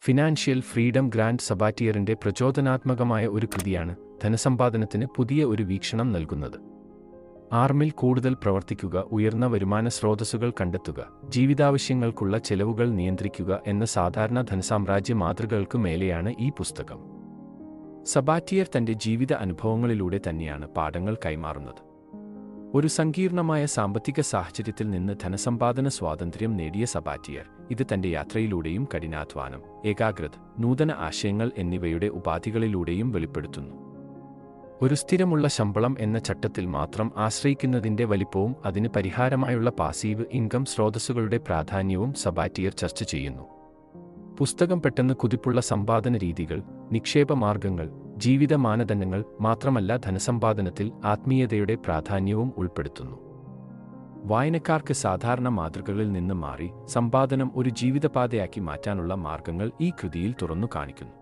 Financial freedom grand സബാറ്റിയറിന്റെ പ്രചോദനാത്മകമായ ഒരു കൃതിയാണ് ധനസമ്പാദനത്തിന് പുതിയ ഒരു വീക്ഷണം നൽകുന്നത്. ആർമിൽ കൂടുതൽ പ്രവർത്തിക്കുക, ഉയർന്ന വരുമാന സ്രോതസ്സുകൾ കണ്ടെത്തുക, ജീവിതാവശ്യങ്ങൾക്കുള്ള ചെലവുകൾ നിയന്ത്രിക്കുക എന്ന സാധാരണ ധനസാമ്രാജ്യ മാതൃകകൾക്ക് മേലെയാണ് ഈ പുസ്തകം. സബാറ്റിയർ തന്റെ ജീവിത അനുഭവങ്ങളിലൂടെ തന്നെയാണ് പാഠങ്ങൾ കൈമാറുന്നത്. ഒരു സങ്കീർണമായ സാമ്പത്തിക സാഹചര്യത്തിൽ നിന്ന് ധനസമ്പാദന സ്വാതന്ത്ര്യം നേടിയ സബാറ്റിയർ ഇത് തന്റെ യാത്രയിലൂടെയും കഠിനാധ്വാനം, ഏകാഗ്രത, നൂതന ആശയങ്ങൾ എന്നിവയുടെ ഉപാധികളിലൂടെയും വെളിപ്പെടുത്തുന്നു. ഒരു സ്ഥിരമുള്ള ശമ്പളം എന്ന ചട്ടത്തിൽ മാത്രം ആശ്രയിക്കുന്നതിന്റെ വലിപ്പവും അതിന് പരിഹാരമായുള്ള പാസീവ് ഇൻകം സ്രോതസ്സുകളുടെ പ്രാധാന്യവും സബാറ്റിയർ ചർച്ച ചെയ്യുന്നു. പുസ്തകം പെട്ടെന്ന് കുതിപ്പുള്ള സമ്പാദന രീതികൾ, നിക്ഷേപ മാർഗങ്ങൾ, ജീവിത മാനദണ്ഡങ്ങൾ മാത്രമല്ല ധനസമ്പാദനത്തിൽ ആത്മീയതയുടെ പ്രാധാന്യവും ഉൾപ്പെടുത്തുന്നു. വായനക്കാർക്ക് സാധാരണ മാതൃകകളിൽ നിന്ന് മാറി സമ്പാദനം ഒരു ജീവിതപാതയാക്കി മാറ്റാനുള്ള മാർഗങ്ങൾ ഈ കൃതിയിൽ തുറന്നു കാണിക്കുന്നു.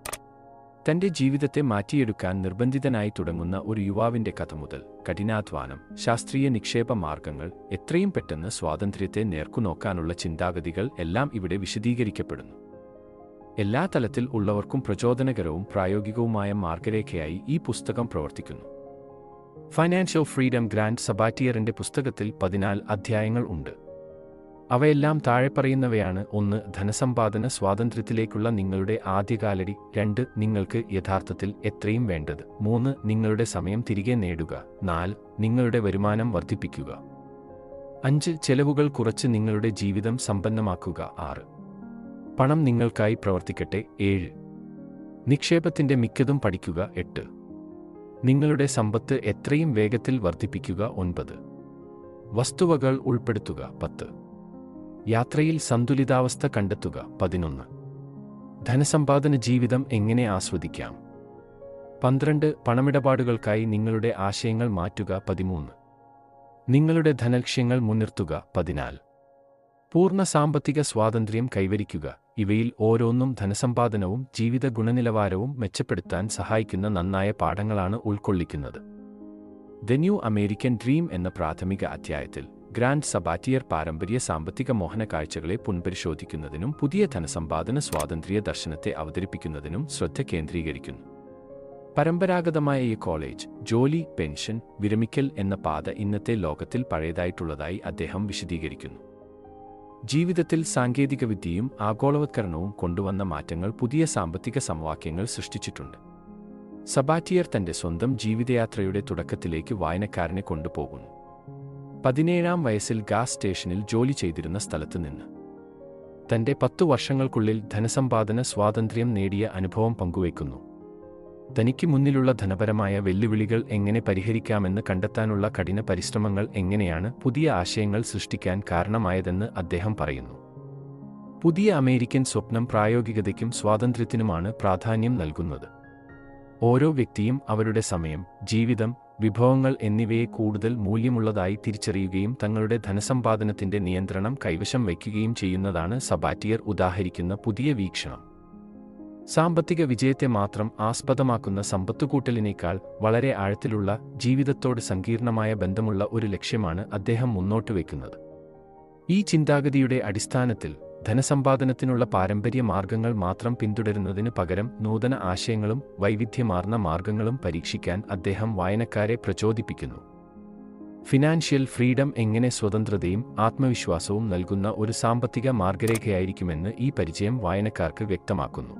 തന്റെ ജീവിതത്തെ മാറ്റിയെടുക്കാൻ നിർബന്ധിതനായി തുടങ്ങുന്ന ഒരു യുവാവിന്റെ കഥ മുതൽ കഠിനാധ്വാനം, ശാസ്ത്രീയ നിക്ഷേപ മാർഗങ്ങൾ, എത്രയും പെട്ടെന്ന് സ്വാതന്ത്ര്യത്തെ നേർക്കുനോക്കാനുള്ള ചിന്താഗതികൾ എല്ലാം ഇവിടെ വിശദീകരിക്കപ്പെടുന്നു. എല്ലാ തലത്തിൽ ഉള്ളവർക്കും പ്രചോദനകരവും പ്രായോഗികവുമായ മാർഗരേഖയായി ഈ പുസ്തകം പ്രവർത്തിക്കുന്നു. ഫൈനാൻഷ്യൽ ഫ്രീഡം ഗ്രാൻഡ് സബാറ്റിയറിന്റെ പുസ്തകത്തിൽ 14 അധ്യായങ്ങൾ ഉണ്ട്. അവയെല്ലാം താഴെ പറയുന്നവയാണ്: 1. ധനസമ്പാദന സ്വാതന്ത്ര്യത്തിലേക്കുള്ള നിങ്ങളുടെ ആദ്യകാലടി. 2. നിങ്ങൾക്ക് യഥാർത്ഥത്തിൽ എത്രയും വേണ്ടത്. 3. നിങ്ങളുടെ സമയം തിരികെ നേടുക. 4. നിങ്ങളുടെ വരുമാനം വർദ്ധിപ്പിക്കുക. 5. ചെലവുകൾ കുറച്ച് നിങ്ങളുടെ ജീവിതം സമ്പന്നമാക്കുക. 6. പണം നിങ്ങൾക്കായി പ്രവർത്തിക്കട്ടെ. 7. നിക്ഷേപത്തിന്റെ മിക്കതും പഠിക്കുക. 8. നിങ്ങളുടെ സമ്പത്ത് എത്രയും വേഗത്തിൽ വർദ്ധിപ്പിക്കുക. 9. വസ്തുവകൾ ഉൾപ്പെടുത്തുക. 10. യാത്രയിൽ സന്തുലിതാവസ്ഥ കണ്ടെത്തുക. 11. ധനസമ്പാദന ജീവിതം എങ്ങനെ ആസ്വദിക്കാം. 12. പണമിടപാടുകൾക്കായി നിങ്ങളുടെ ആശയങ്ങൾ മാറ്റുക. 13. നിങ്ങളുടെ ധനലക്ഷ്യങ്ങൾ മുൻനിർത്തുക. 14. പൂർണ്ണ സാമ്പത്തിക സ്വാതന്ത്ര്യം കൈവരിക്കുക. ഇവയിൽ ഓരോന്നും ധനസമ്പാദനവും ജീവിത ഗുണനിലവാരവും മെച്ചപ്പെടുത്താൻ സഹായിക്കുന്ന നന്നായ പാഠങ്ങളാണ് ഉൾക്കൊള്ളിക്കുന്നത്. ദ ന്യൂ അമേരിക്കൻ ഡ്രീം എന്ന പ്രാഥമിക അധ്യായത്തിൽ ഗ്രാൻഡ് സബാറ്റിയർ പാരമ്പര്യ സാമ്പത്തിക മോഹന കാഴ്ചകളെ പുനഃപരിശോധിക്കുന്നതിനും പുതിയ ധനസമ്പാദന സ്വാതന്ത്ര്യ ദർശനത്തെ അവതരിപ്പിക്കുന്നതിനും ശ്രദ്ധ കേന്ദ്രീകരിക്കുന്നു. പരമ്പരാഗതമായ ഈ കോളേജ്, ജോലി, പെൻഷൻ, വിരമിക്കൽ എന്ന പാത ഇന്നത്തെ ലോകത്തിൽ പഴയതായിട്ടുള്ളതായി അദ്ദേഹം വിശദീകരിക്കുന്നു. ജീവിതത്തിൽ സാങ്കേതികവിദ്യയും ആഗോളവത്കരണവും കൊണ്ടുവന്ന മാറ്റങ്ങൾ പുതിയ സാമ്പത്തിക സമവാക്യങ്ങൾ സൃഷ്ടിച്ചിട്ടുണ്ട്. സബാറ്റിയർ തന്റെ സ്വന്തം ജീവിതയാത്രയുടെ തുടക്കത്തിലേക്ക് വായനക്കാരനെ കൊണ്ടുപോകുന്നു. 17-ാം വയസ്സിൽ ഗാസ് സ്റ്റേഷനിൽ ജോലി ചെയ്തിരുന്ന സ്ഥലത്ത് നിന്ന് തന്റെ 10 വർഷങ്ങൾക്കുള്ളിൽ ധനസമ്പാദന സ്വാതന്ത്ര്യം നേടിയ അനുഭവം പങ്കുവയ്ക്കുന്നു. തനിക്ക് മുന്നിലുള്ള ധനപരമായ വെല്ലുവിളികൾ എങ്ങനെ പരിഹരിക്കാമെന്ന് കണ്ടെത്താനുള്ള കഠിന പരിശ്രമങ്ങൾ എങ്ങനെയാണ് പുതിയ ആശയങ്ങൾ സൃഷ്ടിക്കാൻ കാരണമായതെന്ന് അദ്ദേഹം പറയുന്നു. പുതിയ അമേരിക്കൻ സ്വപ്നം പ്രായോഗികതയ്ക്കും സ്വാതന്ത്ര്യത്തിനുമാണ് പ്രാധാന്യം നൽകുന്നത്. ഓരോ വ്യക്തിയും അവരുടെ സമയം, ജീവിതം, വിഭവങ്ങൾ എന്നിവയെ കൂടുതൽ മൂല്യമുള്ളതായി തിരിച്ചറിയുകയും തങ്ങളുടെ ധനസമ്പാദനത്തിന്റെ നിയന്ത്രണം കൈവശം വയ്ക്കുകയും ചെയ്യുന്നതാണ് സബാറ്റിയർ ഉദാഹരിക്കുന്ന പുതിയ വീക്ഷണം. സാമ്പത്തിക വിജയത്തെ മാത്രം ആസ്പദമാക്കുന്ന സമ്പത്തുകൂട്ടലിനേക്കാൾ വളരെ ആഴത്തിലുള്ള, ജീവിതത്തോട് സങ്കീർണമായ ബന്ധമുള്ള ഒരു ലക്ഷ്യമാണ് അദ്ദേഹം മുന്നോട്ട് വയ്ക്കുന്നത്. ഈ ചിന്താഗതിയുടെ അടിസ്ഥാനത്തിൽ ധനസമ്പാദനത്തിനുള്ള പാരമ്പര്യ മാർഗങ്ങൾ മാത്രം പിന്തുടരുന്നതിനു പകരം നൂതന ആശയങ്ങളും വൈവിധ്യമാർന്ന മാർഗങ്ങളും പരീക്ഷിക്കാൻ അദ്ദേഹം വായനക്കാരെ പ്രചോദിപ്പിക്കുന്നു. ഫിനാൻഷ്യൽ ഫ്രീഡം എങ്ങനെ സ്വതന്ത്രതയും ആത്മവിശ്വാസവും നൽകുന്ന ഒരു സാമ്പത്തിക മാർഗരേഖയായിരിക്കുമെന്ന് ഈ പരിചയം വായനക്കാർക്ക് വ്യക്തമാക്കുന്നു.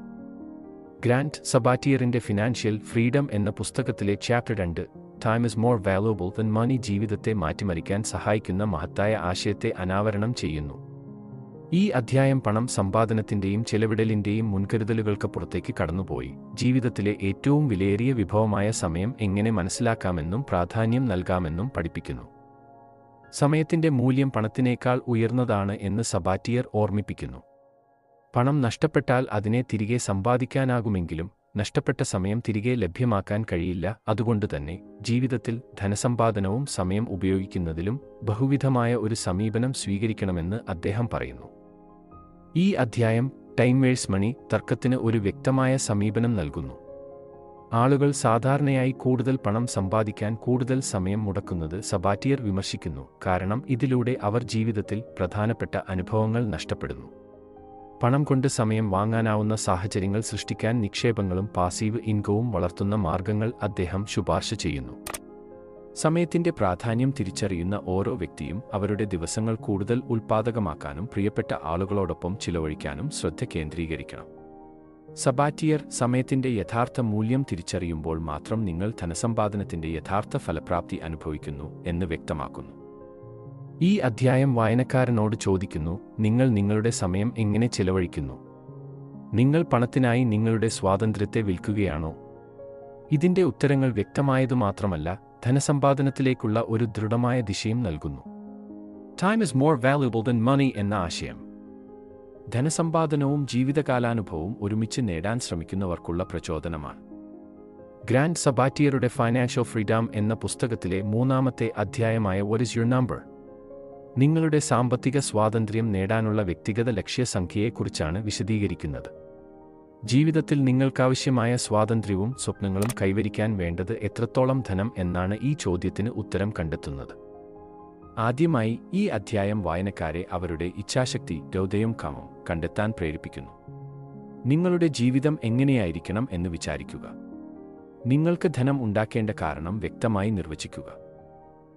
ഗ്രാൻഡ് സബാറ്റിയറിന്റെ ഫിനാൻഷ്യൽ ഫ്രീഡം എന്ന പുസ്തകത്തിലെ chapter 2 time is more valuable than money ജീവിതത്തെ മാറ്റിമറിക്കാൻ സഹായിക്കുന്ന മഹത്തായ ആശയത്തെ അനാവരണം ചെയ്യുന്നു. ഈ അധ്യായം പണം സമ്പാദനത്തിന്റെയും ചെലവിടലിന്റെയും മുൻകരുതലുകൾക്ക് പുറത്തേക്ക് കടന്നുപോയി ജീവിതത്തിലെ ഏറ്റവും വിലയേറിയ വിഭവമായ സമയം എങ്ങനെ മനസ്സിലാക്കാമെന്നും പ്രാധാന്യം നൽകാമെന്നും പഠിപ്പിക്കുന്നു. സമയത്തിന്റെ മൂല്യം പണത്തിനേക്കാൾ ഉയർന്നതാണ് എന്ന് സബാറ്റിയർ ഓർമ്മിപ്പിക്കുന്നു. പണം നഷ്ടപ്പെട്ടാൽ അതിനെ തിരികെ സമ്പാദിക്കാനാകുമെങ്കിലും നഷ്ടപ്പെട്ട സമയം തിരികെ ലഭ്യമാക്കാൻ കഴിയില്ല. അതുകൊണ്ടുതന്നെ ജീവിതത്തിൽ ധനസമ്പാദനവും സമയം ഉപയോഗിക്കുന്നതിലും ബഹുവിധമായ ഒരു സമീപനം സ്വീകരിക്കണമെന്ന് അദ്ദേഹം പറയുന്നു. ഈ അധ്യായം ടൈം വേഴ്സ് മണി തർക്കത്തിന് ഒരു വ്യക്തമായ സമീപനം നൽകുന്നു. ആളുകൾ സാധാരണയായി കൂടുതൽ പണം സമ്പാദിക്കാൻ കൂടുതൽ സമയം മുടക്കുന്നത് സബാറ്റിയർ വിമർശിക്കുന്നു, കാരണം ഇതിലൂടെ അവർ ജീവിതത്തിൽ പ്രധാനപ്പെട്ട അനുഭവങ്ങൾ നഷ്ടപ്പെടുന്നു. പണം കൊണ്ട് സമയം വാങ്ങാനാവുന്ന സാഹചര്യങ്ങൾ സൃഷ്ടിക്കാൻ നിക്ഷേപങ്ങളും പാസീവ് ഇൻകവും വളർത്തുന്ന മാർഗങ്ങൾ അദ്ദേഹം ശുപാർശ ചെയ്യുന്നു. സമയത്തിന്റെ പ്രാധാന്യം തിരിച്ചറിയുന്ന ഓരോ വ്യക്തിയും അവരുടെ ദിവസങ്ങൾ കൂടുതൽ ഉൽപ്പാദകമാക്കാനും പ്രിയപ്പെട്ട ആളുകളോടൊപ്പം ചിലവഴിക്കാനും ശ്രദ്ധ കേന്ദ്രീകരിക്കണം. സബാറ്റിയർ സമയത്തിന്റെ യഥാർത്ഥ മൂല്യം തിരിച്ചറിയുമ്പോൾ മാത്രം നിങ്ങൾ ധനസമ്പാദനത്തിന്റെ യഥാർത്ഥ ഫലപ്രാപ്തി അനുഭവിക്കുന്നു എന്ന് വ്യക്തമാക്കുന്നു. ഈ അധ്യായം വായനക്കാരനോട് ചോദിക്കുന്നു, നിങ്ങൾ നിങ്ങളുടെ സമയം എങ്ങനെ ചിലവഴിക്കുന്നു? നിങ്ങൾ പണത്തിനായി നിങ്ങളുടെ സ്വാതന്ത്ര്യത്തെ വിൽക്കുകയാണോ? ഇതിന്റെ ഉത്തരങ്ങൾ വ്യക്തമായതു മാത്രമല്ല, ധനസമ്പാദനത്തിലേക്കുള്ള ഒരു ദൃഢമായ ദിശയും നൽകുന്നു. Time is more valuable than money എന്ന ആശയം ധനസമ്പാദനവും ജീവിതകാലാനുഭവവും ഒരുമിച്ച് നേടാൻ ശ്രമിക്കുന്നവർക്കുള്ള പ്രചോദനമാണ്. ഗ്രാൻഡ് സബാറ്റിയറുടെ ഫൈനാൻഷ്യൽ ഫ്രീഡം എന്ന പുസ്തകത്തിലെ 3-ാമത്തെ അധ്യായമായ വാട്ട് ഈസ് യുവർ നമ്പർ നിങ്ങളുടെ സാമ്പത്തിക സ്വാതന്ത്ര്യം നേടാനുള്ള വ്യക്തിഗത ലക്ഷ്യസംഖ്യയെക്കുറിച്ചാണ് വിശദീകരിക്കുന്നത്. ജീവിതത്തിൽ നിങ്ങൾക്കാവശ്യമായ സ്വാതന്ത്ര്യവും സ്വപ്നങ്ങളും കൈവരിക്കാൻ വേണ്ടത് എത്രത്തോളം ധനം എന്നാണ് ഈ ചോദ്യത്തിന് ഉത്തരം കണ്ടെത്തുന്നത്. ആദ്യമായി ഈ അധ്യായം വായനക്കാരെ അവരുടെ ഇച്ഛാശക്തി ഹൃദയവും കാമം കണ്ടെത്താൻ പ്രേരിപ്പിക്കുന്നു. നിങ്ങളുടെ ജീവിതം എങ്ങനെയായിരിക്കണം എന്ന് വിചാരിക്കുക. നിങ്ങൾക്ക് ധനം ഉണ്ടാക്കേണ്ട കാരണം വ്യക്തമായി നിർവചിക്കുക.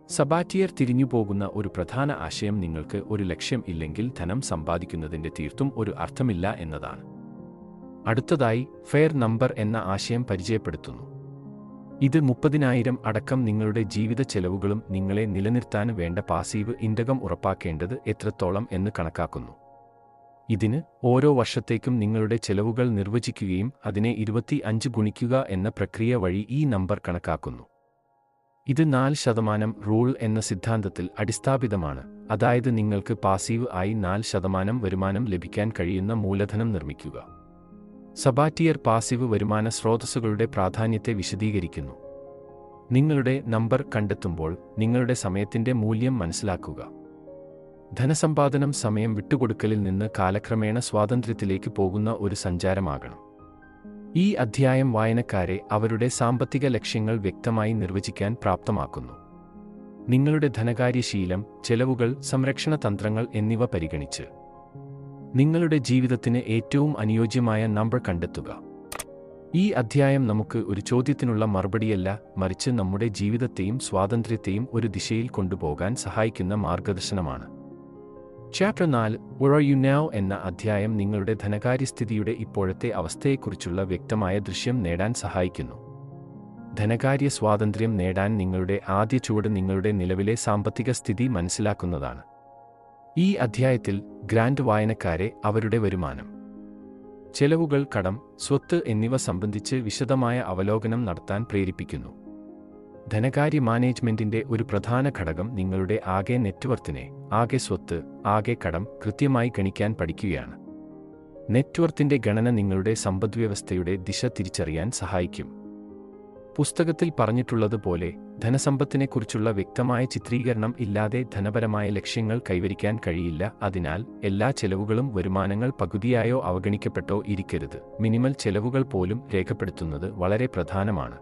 സബാറ്റിയർ തിരിഞ്ഞുപോകുന്ന ഒരു പ്രധാന ആശയം നിങ്ങൾക്ക് ഒരു ലക്ഷ്യം ഇല്ലെങ്കിൽ ധനം സമ്പാദിക്കുന്നതിൻ്റെ തീർത്തും ഒരു അർത്ഥമില്ല എന്നതാണ്. അടുത്തതായി ഫെയർ നമ്പർ എന്ന ആശയം പരിചയപ്പെടുത്തുന്നു. ഇത് 30,000 അടക്കം നിങ്ങളുടെ ജീവിത ചെലവുകളും നിങ്ങളെ നിലനിർത്താൻ വേണ്ട പാസീവ് ഇൻകം ഉറപ്പാക്കേണ്ടത് എത്രത്തോളം എന്ന് കണക്കാക്കുന്നു. ഇതിന് ഓരോ വർഷത്തേക്കും നിങ്ങളുടെ ചെലവുകൾ നിർവചിക്കുകയും അതിനെ 25 ഗുണിക്കുക എന്ന പ്രക്രിയ വഴി ഈ നമ്പർ കണക്കാക്കുന്നു. ഇത് 4% റൂൾ എന്ന സിദ്ധാന്തത്തിൽ അടിസ്ഥാപിതമാണ്. അതായത് നിങ്ങൾക്ക് പാസീവ് ആയി 4% വരുമാനം ലഭിക്കാൻ കഴിയുന്ന മൂലധനം നിർമ്മിക്കുക. സബാറ്റിയർ പാസീവ് വരുമാന സ്രോതസ്സുകളുടെ പ്രാധാന്യത്തെ വിശദീകരിക്കുന്നു. നിങ്ങളുടെ നമ്പർ കണ്ടെത്തുമ്പോൾ നിങ്ങളുടെ സമയത്തിന്റെ മൂല്യം മനസ്സിലാക്കുക. ധനസമ്പാദനം സമയം വിട്ടുകൊടുക്കലിൽ നിന്ന് കാലക്രമേണ സ്വാതന്ത്ര്യത്തിലേക്ക് പോകുന്ന ഒരു സഞ്ചാരമാകണം. ഈ അധ്യായം വായനക്കാരെ അവരുടെ സാമ്പത്തിക ലക്ഷ്യങ്ങൾ വ്യക്തമായി നിർവചിക്കാൻ പ്രാപ്തമാക്കുന്നു. നിങ്ങളുടെ ധനകാര്യശീലം, ചെലവുകൾ, സംരക്ഷണ തന്ത്രങ്ങൾ എന്നിവ പരിഗണിച്ച് നിങ്ങളുടെ ജീവിതത്തിന് ഏറ്റവും അനുയോജ്യമായ നമ്പർ കണ്ടെത്തുക. ഈ അധ്യായം നമുക്ക് ഒരു ചോദ്യത്തിനുള്ള മറുപടിയല്ല, മറിച്ച് നമ്മുടെ ജീവിതത്തെയും സ്വാതന്ത്ര്യത്തെയും ഒരു ദിശയിൽ കൊണ്ടുപോകാൻ സഹായിക്കുന്ന മാർഗദർശനമാണ്. Chapter 4 Where are you now എന്ന അധ്യായം നിങ്ങളുടെ ധനകാര്യസ്ഥിതിയുടെ ഇപ്പോഴത്തെ അവസ്ഥയെക്കുറിച്ചുള്ള വ്യക്തമായ ദൃശ്യം നേടാൻ സഹായിക്കുന്നു. ധനകാര്യ സ്വാതന്ത്ര്യം നേടാൻ നിങ്ങളുടെ ആദ്യ ചുവട് നിങ്ങളുടെ നിലവിലെ സാമ്പത്തിക സ്ഥിതി മനസ്സിലാക്കുന്നതാണ്. ഈ അധ്യായത്തിൽ ഗ്രാൻഡ് വായനക്കാരെ അവരുടെ വരുമാനം, ചെലവുകൾ, കടം, സ്വത്ത് എന്നിവ സംബന്ധിച്ച് വിശദമായ അവലോകനം നടത്താൻ പ്രേരിപ്പിക്കുന്നു. ധനകാര്യ മാനേജ്മെന്റിന്റെ ഒരു പ്രധാന ഘടകം നിങ്ങളുടെ ആകെ നെറ്റ്വർത്തിനെ, ആകെ സ്വത്ത്, ആകെ കടം കൃത്യമായി ഗണിക്കാൻ പഠിക്കുകയാണ്. നെറ്റ്വർത്തിന്റെ ഗണന നിങ്ങളുടെ സമ്പദ്വ്യവസ്ഥയുടെ ദിശ തിരിച്ചറിയാൻ സഹായിക്കും. പുസ്തകത്തിൽ പറഞ്ഞിട്ടുള്ളതുപോലെ ധനസമ്പത്തിനെക്കുറിച്ചുള്ള വ്യക്തമായ ചിത്രീകരണം ഇല്ലാതെ ധനപരമായ ലക്ഷ്യങ്ങൾ കൈവരിക്കാൻ കഴിയില്ല. അതിനാൽ എല്ലാ ചെലവുകളും വരുമാനങ്ങൾ പകുതിയായോ അവഗണിക്കപ്പെട്ടോ ഇരിക്കരുത്. മിനിമൽ ചെലവുകൾ പോലും രേഖപ്പെടുത്തുന്നത് വളരെ പ്രധാനമാണ്.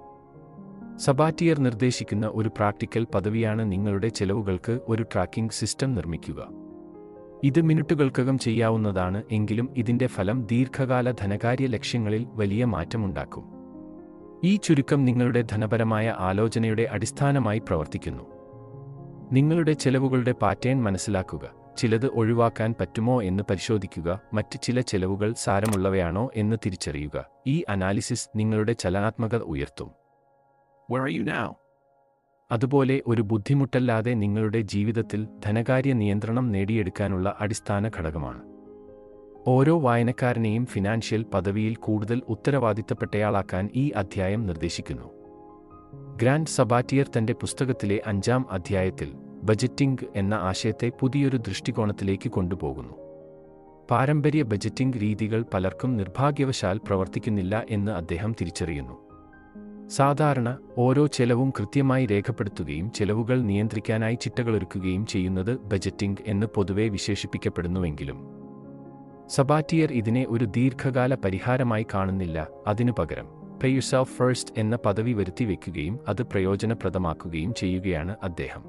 സബാറ്റിയർ നിർദ്ദേശിക്കുന്ന ഒരു പ്രാക്ടിക്കൽ പദവിയാണ് നിങ്ങളുടെ ചെലവുകൾക്ക് ഒരു ട്രാക്കിംഗ് സിസ്റ്റം നിർമ്മിക്കുക. ഇത് മിനിറ്റുകൾക്കകം ചെയ്യാവുന്നതാണ്, എങ്കിലും ഇതിന്റെ ഫലം ദീർഘകാല ധനകാര്യ ലക്ഷ്യങ്ങളിൽ വലിയ മാറ്റമുണ്ടാക്കും. ഈ ചുരുക്കം നിങ്ങളുടെ ധനപരമായ ആലോചനയുടെ അടിസ്ഥാനമായി പ്രവർത്തിക്കുന്നു. നിങ്ങളുടെ ചെലവുകളുടെ പാറ്റേൺ മനസ്സിലാക്കുക. ചിലത് ഒഴിവാക്കാൻ പറ്റുമോ എന്ന് പരിശോധിക്കുക. മറ്റ് ചില ചെലവുകൾ സാരമുള്ളവയാണോ എന്ന് തിരിച്ചറിയുക. ഈ അനാലിസിസ് നിങ്ങളുടെ ചലനാത്മകത ഉയർത്തും. Where are you now? അതുപോലെ ഒരു ബുദ്ധിമുട്ടല്ലാതെ നിങ്ങളുടെ ജീവിതത്തിൽ ധനകാര്യ നിയന്ത്രണം നേടിയെടുക്കാനുള്ള അടിസ്ഥാന ഘടകമാണ്. ഓരോ വായനക്കാരനെയും ഫിനാൻഷ്യൽ പദവിയിൽ കൂടുതൽ ഉത്തരവാദിത്തപ്പെട്ടയാളാക്കാൻ ഈ അധ്യായം നിർദ്ദേശിക്കുന്നു. ഗ്രാൻഡ് സബാറ്റിയർ തന്റെ പുസ്തകത്തിലെ 5-ാം അധ്യായത്തിൽ ബജറ്റിംഗ് എന്ന ആശയത്തെ പുതിയൊരു ദൃഷ്ടികോണത്തിലേക്ക് കൊണ്ടുപോകുന്നു. പാരമ്പര്യ ബജറ്റിംഗ് രീതികൾ പലർക്കും നിർഭാഗ്യവശാൽ പ്രവർത്തിക്കുന്നില്ല എന്ന് അദ്ദേഹം തിരിച്ചറിയുന്നു. സാധാരണ ഓരോ ചെലവും കൃത്യമായി രേഖപ്പെടുത്തുകയും ചെലവുകൾ നിയന്ത്രിക്കാനായി ചിട്ടകളൊരുക്കുകയും ചെയ്യുന്നത് ബജറ്റിംഗ് എന്ന് പൊതുവെ വിശേഷിപ്പിക്കപ്പെടുന്നുവെങ്കിലും സബാറ്റിയർ ഇതിനെ ഒരു ദീർഘകാല പരിഹാരമായി കാണുന്നില്ല. അതിനുപകരം പേ യുർസെൽഫ് ഫസ്റ്റ് എന്ന പദവി വരുത്തിവെക്കുകയും അത് പ്രയോജനപ്രദമാക്കുകയും ചെയ്യുകയാണ് അദ്ദേഹം.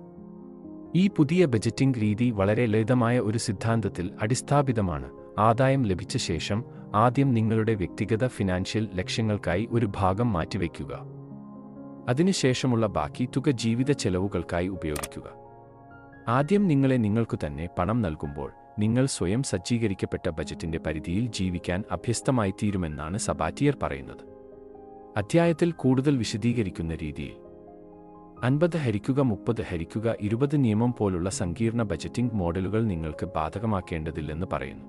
ഈ പുതിയ ബജറ്റിംഗ് രീതി വളരെ ലളിതമായ ഒരു സിദ്ധാന്തത്തിൽ അടിസ്ഥാപിതമാണ്. ആദായം ലഭിച്ച ശേഷം ആദ്യം നിങ്ങളുടെ വ്യക്തിഗത ഫിനാൻഷ്യൽ ലക്ഷ്യങ്ങൾക്കായി ഒരു ഭാഗം മാറ്റിവെക്കുക. അതിനുശേഷമുള്ള ബാക്കി തുക ജീവിത ചെലവുകൾക്കായി ഉപയോഗിക്കുക. ആദ്യം നിങ്ങൾക്കു തന്നെ പണം നൽകുമ്പോൾ നിങ്ങൾ സ്വയം സജ്ജീകരിക്കപ്പെട്ട ബജറ്റിന്റെ പരിധിയിൽ ജീവിക്കാൻ അഭ്യസ്തമായിത്തീരുമെന്നാണ് സബാറ്റിയർ പറയുന്നത്. അധ്യായത്തിൽ കൂടുതൽ വിശദീകരിക്കുന്ന രീതിയിൽ 50/30/20 നിയമം പോലുള്ള സങ്കീർണ ബജറ്റിംഗ് മോഡലുകൾ നിങ്ങൾക്ക് ബാധകമാക്കേണ്ടതില്ലെന്ന് പറയുന്നു.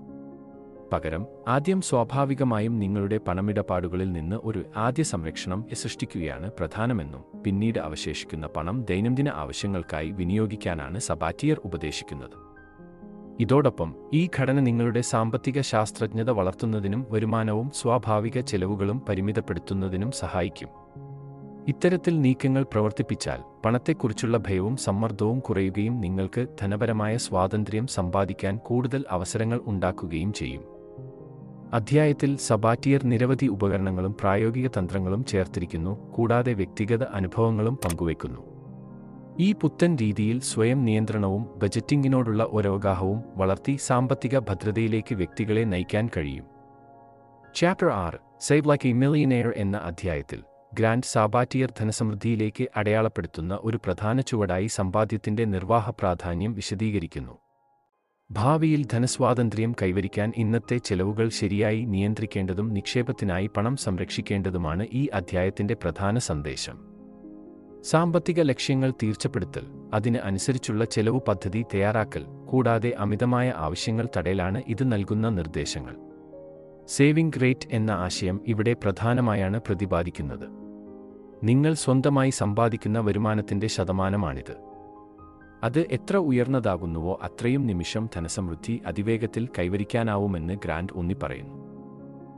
പകരം ആദ്യം സ്വാഭാവികമായും നിങ്ങളുടെ പണമിടപാടുകളിൽ നിന്ന് ഒരു ആദ്യ സംരക്ഷണം സൃഷ്ടിക്കുകയാണ് പ്രധാനമെന്നും പിന്നീട് അവശേഷിക്കുന്ന പണം ദൈനംദിന ആവശ്യങ്ങൾക്കായി വിനിയോഗിക്കാനാണ് സബാറ്റിയർ ഉപദേശിക്കുന്നത്. ഇതോടൊപ്പം ഈ ഘടന നിങ്ങളുടെ സാമ്പത്തിക ശാസ്ത്രജ്ഞത വളർത്തുന്നതിനും വരുമാനവും സ്വാഭാവിക ചെലവുകളും പരിമിതപ്പെടുത്തുന്നതിനും സഹായിക്കും. ഇത്തരത്തിൽ നീക്കങ്ങൾ പ്രവർത്തിപ്പിച്ചാൽ പണത്തെക്കുറിച്ചുള്ള ഭയവും സമ്മർദ്ദവും കുറയുകയും നിങ്ങൾക്ക് ധനപരമായ സ്വാതന്ത്ര്യം സമ്പാദിക്കാൻ കൂടുതൽ അവസരങ്ങൾ ഉണ്ടാക്കുകയും ചെയ്യും. അധ്യായത്തിൽ സബാറ്റിയർ നിരവധി ഉപകരണങ്ങളും പ്രായോഗിക തന്ത്രങ്ങളും ചേർത്തിരിക്കുന്നു, കൂടാതെ വ്യക്തിഗത അനുഭവങ്ങളും പങ്കുവയ്ക്കുന്നു. ഈ പുത്തൻ രീതിയിൽ സ്വയം നിയന്ത്രണവും ബജറ്റിംഗിനോടുള്ള ഒരവഗാഹവും വളർത്തി സാമ്പത്തിക ഭദ്രതയിലേക്ക് വ്യക്തികളെ നയിക്കാൻ കഴിയും. Chapter 6 save like A millionaire എന്ന അധ്യായത്തിൽ ഗ്രാൻഡ് സബാറ്റിയർ ധനസമൃദ്ധിയിലേക്ക് അടയാളപ്പെടുത്തുന്ന ഒരു പ്രധാന ചുവടായി സമ്പാദ്യത്തിന്റെ നിർവാഹ പ്രാധാന്യം വിശദീകരിക്കുന്നു. ഭാവിയിൽ ധനസ്വാതന്ത്ര്യം കൈവരിക്കാൻ ഇന്നത്തെ ചെലവുകൾ ശരിയായി നിയന്ത്രിക്കേണ്ടതും നിക്ഷേപത്തിനായി പണം സംരക്ഷിക്കേണ്ടതുമാണ് ഈ അധ്യായത്തിന്റെ പ്രധാന സന്ദേശം. സാമ്പത്തിക ലക്ഷ്യങ്ങൾ തീർച്ചപ്പെടുത്തൽ, അതിന് അനുസരിച്ചുള്ള ചെലവ് പദ്ധതി തയ്യാറാക്കൽ, കൂടാതെ അമിതമായ ആവശ്യങ്ങൾ തടയലാണ് ഇത് നൽകുന്ന നിർദ്ദേശങ്ങൾ. സേവിംഗ് റേറ്റ് എന്ന ആശയം ഇവിടെ പ്രധാനമായാണ് പ്രതിപാദിക്കുന്നത്. നിങ്ങൾ സ്വന്തമായി സമ്പാദിക്കുന്ന വരുമാനത്തിന്റെ ശതമാനമാണിത്. അത് എത്ര ഉയർന്നതാകുന്നുവോ അത്രയും നിമിഷം ധനസമൃദ്ധി അതിവേഗത്തിൽ കൈവരിക്കാനാവുമെന്ന് ഗ്രാൻഡ് ഊന്നിപ്പറയുന്നു.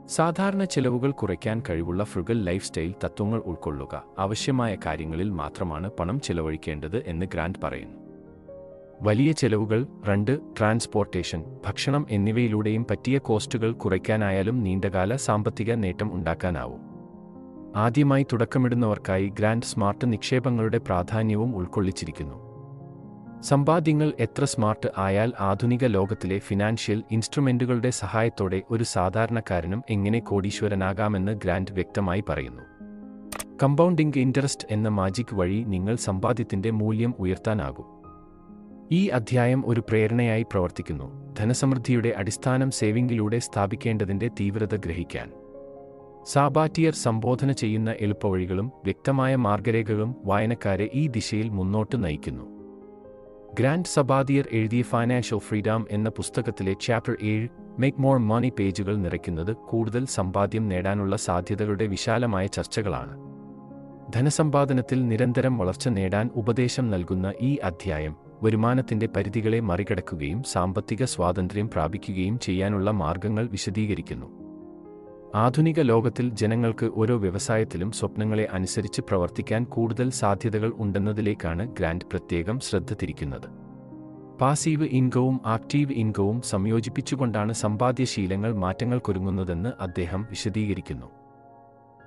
സാധാരണ ചെലവുകൾ കുറയ്ക്കാൻ കഴിവുള്ള ഫ്രുഗൽ ലൈഫ് സ്റ്റൈൽ തത്വങ്ങൾ ഉൾക്കൊള്ളുക, ആവശ്യമായ കാര്യങ്ങളിൽ മാത്രമാണ് പണം ചെലവഴിക്കേണ്ടത് എന്ന് ഗ്രാൻഡ് പറയുന്നു. വലിയ ചെലവുകൾ, റെന്റ്, ട്രാൻസ്പോർട്ടേഷൻ, ഭക്ഷണം എന്നിവയിലൂടെയും പറ്റിയ കോസ്റ്റുകൾ കുറയ്ക്കാനായാലും നീണ്ടകാല സാമ്പത്തിക നേട്ടം ഉണ്ടാക്കാനാവും. ആദ്യമായി തുടക്കമിടുന്നവർക്കായി ഗ്രാൻഡ് സ്മാർട്ട് നിക്ഷേപങ്ങളുടെ പ്രാധാന്യവും ഉൾക്കൊള്ളിച്ചിരിക്കുന്നു. സമ്പാദ്യങ്ങൾ എത്ര സ്മാർട്ട് ആയാൽ ആധുനിക ലോകത്തിലെ ഫിനാൻഷ്യൽ ഇൻസ്ട്രുമെന്റുകളുടെ സഹായത്തോടെ ഒരു സാധാരണക്കാരനും എങ്ങനെ കോടീശ്വരനാകാമെന്ന് ഗ്രാൻഡ് വ്യക്തമായി പറയുന്നു. കമ്പൗണ്ടിംഗ് ഇൻട്രസ്റ്റ് എന്ന മാജിക് വഴി നിങ്ങൾ സമ്പാദ്യത്തിന്റെ മൂല്യം ഉയർത്താനാകും. ഈ അധ്യായം ഒരു പ്രേരണയായി പ്രവർത്തിക്കുന്നു, ധനസമൃദ്ധിയുടെ അടിസ്ഥാനം സേവിംഗിലൂടെ സ്ഥാപിക്കേണ്ടതിന്റെ തീവ്രത ഗ്രഹിക്കാൻ. സബാറ്റിയർ സംബോധന ചെയ്യുന്ന എളുപ്പവഴികളും വ്യക്തമായ മാർഗരേഖകളും വായനക്കാരെ ഈ ദിശയിൽ മുന്നോട്ട് നയിക്കുന്നു. ഗ്രാൻഡ് സബാറ്റിയർ എഴുതിയ ഫൈനാൻഷ്യൽ ഫ്രീഡം എന്ന പുസ്തകത്തിലെ ചാപ്റ്റർ 7 മേക്ക് മോർ മണി പേജുകൾ നിറയ്ക്കുന്നത് കൂടുതൽ സമ്പാദ്യം നേടാനുള്ള സാധ്യതകളുടെ വിശാലമായ ചർച്ചകളാണ്. ധനസമ്പാദനത്തിൽ നിരന്തരം വളർച്ച നേടാൻ ഉപദേശം നൽകുന്ന ഈ അധ്യായം വരുമാനത്തിന്റെ പരിധികളെ മറികടക്കുകയും സാമ്പത്തിക സ്വാതന്ത്ര്യം പ്രാപിക്കുകയും ചെയ്യാനുള്ള മാർഗങ്ങൾ വിശദീകരിക്കുന്നു. ആധുനിക ലോകത്തിൽ ജനങ്ങൾക്ക് ഓരോ വ്യവസായത്തിലും സ്വപ്നങ്ങളെ അനുസരിച്ച് പ്രവർത്തിക്കാൻ കൂടുതൽ സാധ്യതകൾ ഉണ്ടെന്നതിലേക്കാണ് ഗ്രാൻഡ് പ്രത്യേകം ശ്രദ്ധ തിരിക്കുന്നത്. പാസീവ് ഇൻകവും ആക്റ്റീവ് ഇൻകവും സംയോജിപ്പിച്ചുകൊണ്ടാണ് സമ്പാദ്യശീലങ്ങൾ മാറ്റങ്ങൾക്കൊരുങ്ങുന്നതെന്ന് അദ്ദേഹം വിശദീകരിക്കുന്നു.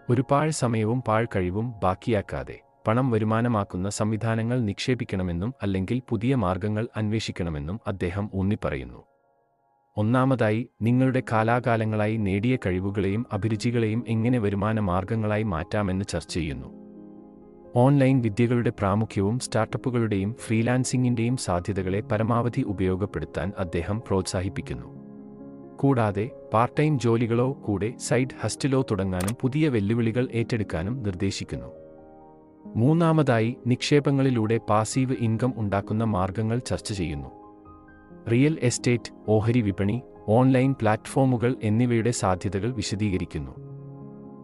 ഒരു പാഴ് സമയവും പാഴ് കഴിവും ബാക്കിയാക്കാതെ പണം വരുമാനമാക്കുന്ന സംവിധാനങ്ങൾ നിക്ഷേപിക്കണമെന്നും അല്ലെങ്കിൽ പുതിയ മാർഗങ്ങൾ അന്വേഷിക്കണമെന്നും അദ്ദേഹം ഊന്നിപ്പറയുന്നു. ഒന്നാമതായി, നിങ്ങളുടെ കാലാകാലങ്ങളായി നേടിയ കഴിവുകളെയും അഭിരുചികളെയും എങ്ങനെ വരുമാന മാർഗങ്ങളായി മാറ്റാമെന്ന് ചർച്ച ചെയ്യുന്നു. ഓൺലൈൻ വിദ്യകളുടെ പ്രാമുഖ്യവും സ്റ്റാർട്ടപ്പുകളുടെയും ഫ്രീലാൻസിംഗിന്റെയും സാധ്യതകളെ പരമാവധി ഉപയോഗപ്പെടുത്താൻ അദ്ദേഹം പ്രോത്സാഹിപ്പിക്കുന്നു. കൂടാതെ പാർട്ട് ടൈം ജോലികളോ കൂടെ സൈഡ് ഹസ്റ്റിലോ തുടങ്ങാനും പുതിയ വെല്ലുവിളികൾ ഏറ്റെടുക്കാനും നിർദ്ദേശിക്കുന്നു. മൂന്നാമതായി, നിക്ഷേപങ്ങളിലൂടെ പാസീവ് ഇൻകം ഉണ്ടാക്കുന്ന മാർഗങ്ങൾ ചർച്ച ചെയ്യുന്നു. റിയൽ എസ്റ്റേറ്റ്, ഓഹരി വിപണി, ഓൺലൈൻ പ്ലാറ്റ്ഫോമുകൾ എന്നിവയുടെ സാധ്യതകൾ വിശദീകരിക്കുന്നു.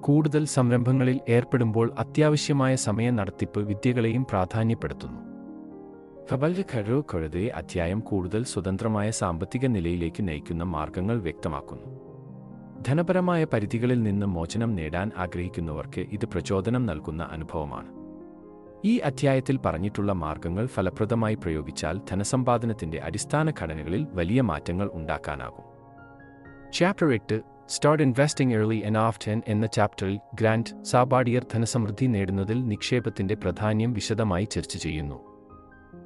കൂടുതൽ സംരംഭങ്ങളിൽ ഏർപ്പെടുമ്പോൾ അത്യാവശ്യമായ സമയ നടത്തിപ്പ് വിദ്യകളെയും പ്രാധാന്യപ്പെടുത്തുന്നു. ഫബൽഖഴുതെ അധ്യായം കൂടുതൽ സ്വതന്ത്രമായ സാമ്പത്തിക നിലയിലേക്ക് നയിക്കുന്ന മാർഗങ്ങൾ വ്യക്തമാക്കുന്നു. ധനപരമായ പരിധികളിൽ നിന്ന് മോചനം നേടാൻ ആഗ്രഹിക്കുന്നവർക്ക് ഇത് പ്രചോദനം നൽകുന്ന അനുഭവമാണ്. ഈ അധ്യായത്തിൽ പറഞ്ഞിട്ടുള്ള മാർഗങ്ങൾ ഫലപ്രദമായി പ്രയോഗിച്ചാൽ ധനസമ്പാദനത്തിന്റെ അടിസ്ഥാന ഘടനകളിൽ വലിയ മാറ്റങ്ങൾ ഉണ്ടാക്കാനാകും. Chapter 8 start investing early and often എന്ന ചാപ്റ്ററിൽ ഗ്രാൻഡ് സബാറ്റിയർ ധനസമൃദ്ധി നേടുന്നതിൽ നിക്ഷേപത്തിന്റെ പ്രാധാന്യം വിശദമായി ചർച്ച ചെയ്യുന്നു.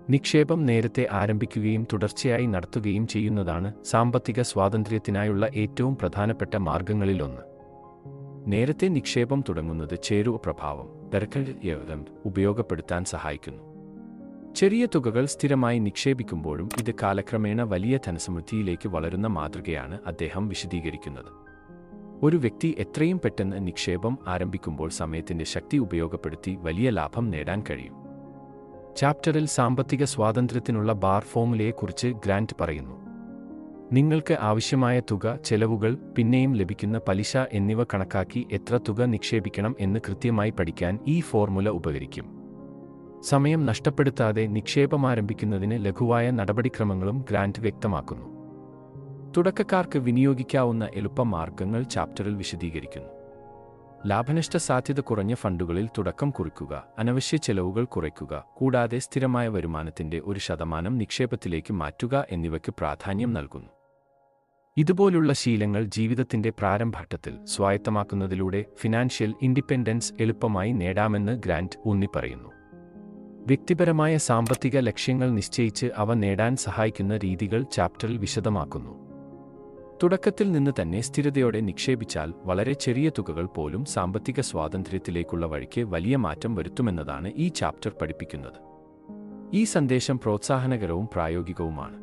നിക്ഷേപം നേരത്തെ ആരംഭിക്കുകയും തുടർച്ചയായി നടത്തുകയും ചെയ്യുന്നതാണ് സാമ്പത്തിക സ്വാതന്ത്ര്യത്തിനായുള്ള ഏറ്റവും പ്രധാനപ്പെട്ട മാർഗങ്ങളിലൊന്ന്. നേരത്തെ നിക്ഷേപം തുടങ്ങുന്നത് ചേരുവ പ്രഭാവം ഉപയോഗപ്പെടുത്താൻ സഹായിക്കുന്നു. ചെറിയ തുകകൾ സ്ഥിരമായി നിക്ഷേപിക്കുമ്പോഴും ഇത് കാലക്രമേണ വലിയ ധനസമൃദ്ധിയിലേക്ക് വളരുന്ന മാതൃകയാണ് അദ്ദേഹം വിശദീകരിക്കുന്നത്. ഒരു വ്യക്തി എത്രയും പെട്ടെന്ന് നിക്ഷേപം ആരംഭിക്കുമ്പോൾ സമയത്തിന്റെ ശക്തി ഉപയോഗപ്പെടുത്തി വലിയ ലാഭം നേടാൻ കഴിയും. ചാപ്റ്ററിൽ സാമ്പത്തിക സ്വാതന്ത്ര്യത്തിനുള്ള ബാർ ഫോമുലയെക്കുറിച്ച് ഗ്രാന്റ് പറയുന്നു. നിങ്ങൾക്ക് ആവശ്യമായ തുക, ചെലവുകൾ, പിന്നെയും ലഭിക്കുന്ന പലിശ എന്നിവ കണക്കാക്കി എത്ര തുക നിക്ഷേപിക്കണം എന്ന് കൃത്യമായി പഠിക്കാൻ ഈ ഫോർമുല ഉപകരിക്കും. സമയം നഷ്ടപ്പെടുത്താതെ നിക്ഷേപം ആരംഭിക്കുന്നതിന് ലഘുവായ നടപടിക്രമങ്ങളും ഗ്രാന്റ് വ്യക്തമാക്കുന്നു. തുടക്കക്കാർക്ക് വിനിയോഗിക്കാവുന്ന എളുപ്പമാർഗങ്ങൾ ചാപ്റ്ററിൽ വിശദീകരിക്കുന്നു. ലാഭനഷ്ട സാധ്യത കുറഞ്ഞ ഫണ്ടുകളിൽ തുടക്കം കുറിക്കുക, അനവശ്യ ചെലവുകൾ കുറയ്ക്കുക, കൂടാതെ സ്ഥിരമായ വരുമാനത്തിന്റെ 1% നിക്ഷേപത്തിലേക്ക് മാറ്റുക എന്നിവയ്ക്ക് പ്രാധാന്യം നൽകുന്നു. ഇതുപോലുള്ള ശീലങ്ങൾ ജീവിതത്തിന്റെ പ്രാരംഭഘട്ടത്തിൽ സ്വായത്തമാക്കുന്നതിലൂടെ ഫിനാൻഷ്യൽ ഇൻഡിപെൻഡൻസ് എളുപ്പമായി നേടാമെന്ന് ഗ്രാന്റ് ഊന്നിപ്പറയുന്നു. വ്യക്തിപരമായ സാമ്പത്തിക ലക്ഷ്യങ്ങൾ നിശ്ചയിച്ച് അവ നേടാൻ സഹായിക്കുന്ന രീതികൾ ചാപ്റ്ററിൽ വിശദമാക്കുന്നു. തുടക്കത്തിൽ നിന്ന് തന്നെ സ്ഥിരതയോടെ നിക്ഷേപിച്ചാൽ വളരെ ചെറിയ തുകകൾ പോലും സാമ്പത്തിക സ്വാതന്ത്ര്യത്തിലേക്കുള്ള വഴിക്ക് വലിയ മാറ്റം വരുത്തുമെന്നതാണ് ഈ ചാപ്റ്റർ പഠിപ്പിക്കുന്നത്. ഈ സന്ദേശം പ്രോത്സാഹനകരവും പ്രായോഗികവുമാണ്.